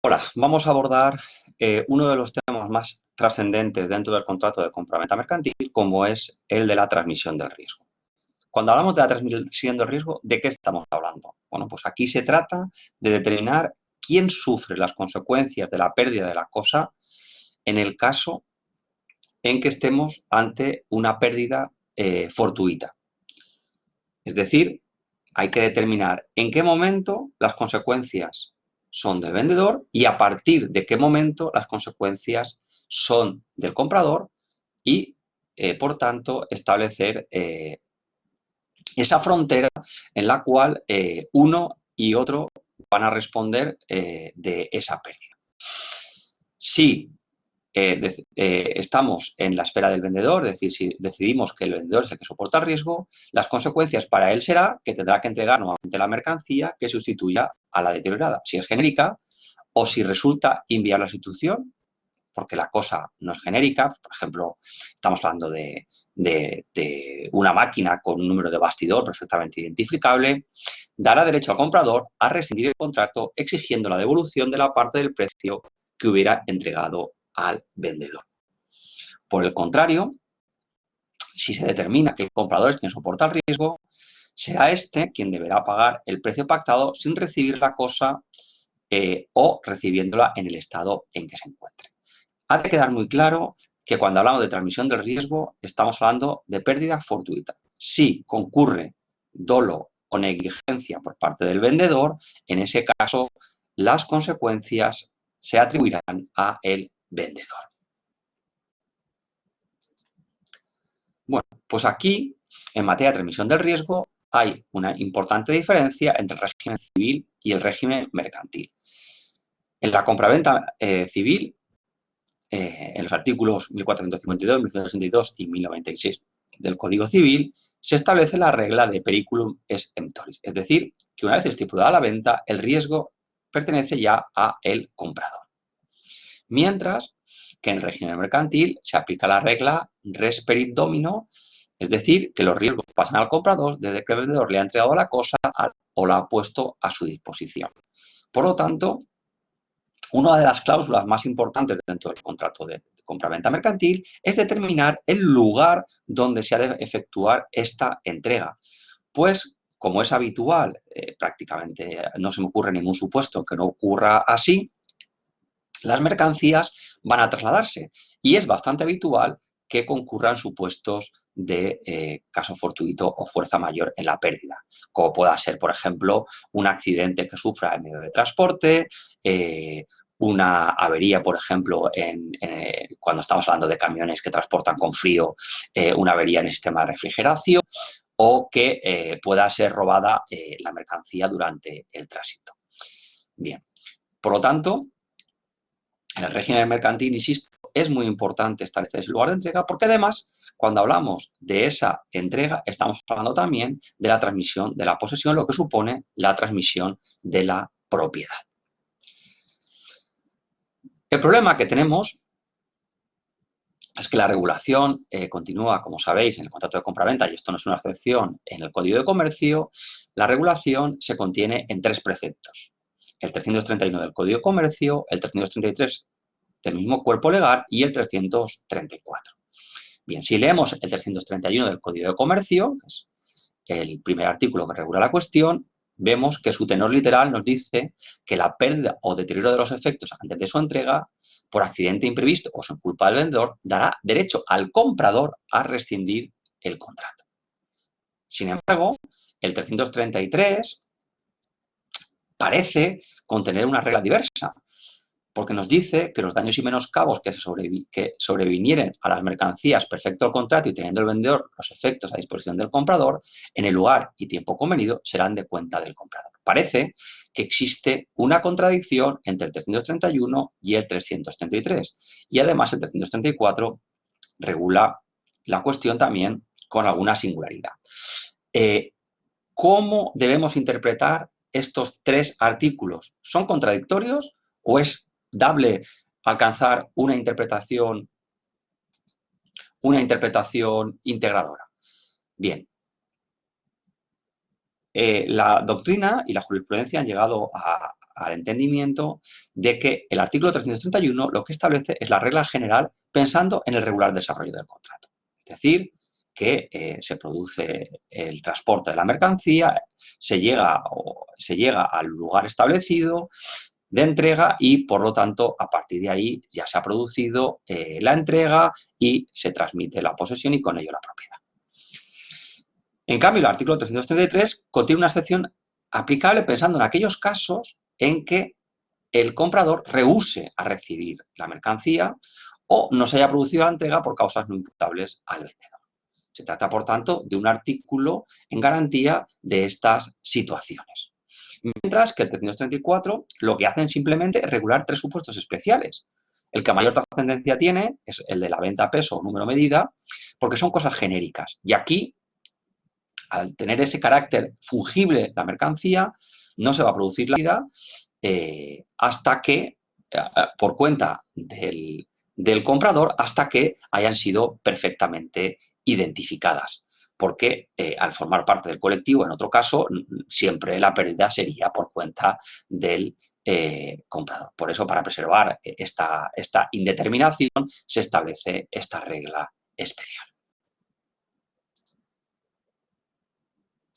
Hola, vamos a abordar uno de los temas más trascendentes dentro del contrato de compraventa mercantil, como es el de la transmisión del riesgo. Cuando hablamos de la transmisión del riesgo, ¿de qué estamos hablando? Bueno, pues aquí se trata de determinar quién sufre las consecuencias de la pérdida de la cosa en el caso en que estemos ante una pérdida fortuita. Es decir, hay que determinar en qué momento las consecuencias son del vendedor y a partir de qué momento las consecuencias son del comprador y, por tanto, establecer esa frontera en la cual uno y otro van a responder de esa pérdida. Si estamos en la esfera del vendedor, es decir, si decidimos que el vendedor es el que soporta el riesgo, las consecuencias para él será que tendrá que entregar nuevamente la mercancía que sustituya a la deteriorada, si es genérica o si resulta inviable la sustitución, porque la cosa no es genérica. Por ejemplo, estamos hablando de una máquina con un número de bastidor perfectamente identificable, dará derecho al comprador a rescindir el contrato exigiendo la devolución de la parte del precio que hubiera entregado al vendedor. Por el contrario, si se determina que el comprador es quien soporta el riesgo, será este quien deberá pagar el precio pactado sin recibir la cosa o recibiéndola en el estado en que se encuentre. Ha de quedar muy claro que cuando hablamos de transmisión del riesgo estamos hablando de pérdida fortuita. Si concurre dolo o negligencia por parte del vendedor, en ese caso las consecuencias se atribuirán a el vendedor. Bueno, pues aquí, en materia de transmisión del riesgo, hay una importante diferencia entre el régimen civil y el régimen mercantil. En la compraventa civil, en los artículos 1452, 1162 y 1096 del Código Civil, se establece la regla de periculum est emptoris, es decir, que una vez estipulada la venta, el riesgo pertenece ya a el comprador. Mientras que en el régimen mercantil se aplica la regla res perit domino, es decir, que los riesgos pasan al comprador desde que el vendedor le ha entregado la cosa o la ha puesto a su disposición. Por lo tanto, una de las cláusulas más importantes dentro del contrato de compraventa mercantil es determinar el lugar donde se ha de efectuar esta entrega. Pues, como es habitual, prácticamente no se me ocurre ningún supuesto que no ocurra así, las mercancías van a trasladarse y es bastante habitual que concurran supuestos de caso fortuito o fuerza mayor en la pérdida, como pueda ser, por ejemplo, un accidente que sufra el medio de transporte, una avería, por ejemplo, cuando estamos hablando de camiones que transportan con frío, una avería en el sistema de refrigeración, o que pueda ser robada la mercancía durante el tránsito. Bien, por lo tanto, en el régimen mercantil, insisto, es muy importante establecer ese lugar de entrega porque además, cuando hablamos de esa entrega, estamos hablando también de la transmisión de la posesión, lo que supone la transmisión de la propiedad. El problema que tenemos es que la regulación continúa, como sabéis, en el contrato de compraventa, y esto no es una excepción, en el Código de Comercio. La regulación se contiene en tres preceptos: el 331 del Código de Comercio, el 333 del mismo cuerpo legal y el 334. Bien, si leemos el 331 del Código de Comercio, que es el primer artículo que regula la cuestión, vemos que su tenor literal nos dice que la pérdida o deterioro de los efectos antes de su entrega, por accidente imprevisto o sin culpa del vendedor, dará derecho al comprador a rescindir el contrato. Sin embargo, el 333 parece contener una regla diversa, porque nos dice que los daños y menoscabos que sobrevinieren a las mercancías perfecto al contrato y teniendo el vendedor los efectos a disposición del comprador, en el lugar y tiempo convenido serán de cuenta del comprador. Parece que existe una contradicción entre el 331 y el 333, y además el 334 regula la cuestión también con alguna singularidad. ¿Cómo debemos interpretar estos tres artículos? ¿Son contradictorios o es dable alcanzar una interpretación integradora? Bien, la doctrina y la jurisprudencia han llegado a al entendimiento de que el artículo 331 lo que establece es la regla general pensando en el regular desarrollo del contrato. Es decir, que se produce el transporte de la mercancía, se llega al lugar establecido de entrega y, por lo tanto, a partir de ahí ya se ha producido la entrega y se transmite la posesión y con ello la propiedad. En cambio, el artículo 333 contiene una excepción aplicable pensando en aquellos casos en que el comprador rehúse a recibir la mercancía o no se haya producido la entrega por causas no imputables al vendedor. Se trata, por tanto, de un artículo en garantía de estas situaciones. Mientras que el 334 lo que hacen simplemente es regular tres supuestos especiales. El que mayor trascendencia tiene es el de la venta a peso o número medida, porque son cosas genéricas. Y aquí, al tener ese carácter fungible la mercancía, no se va a producir la vida hasta que, por cuenta del comprador, hasta que hayan sido perfectamente identificadas. Porque al formar parte del colectivo, en otro caso, siempre la pérdida sería por cuenta del comprador. Por eso, para preservar esta indeterminación, se establece esta regla especial.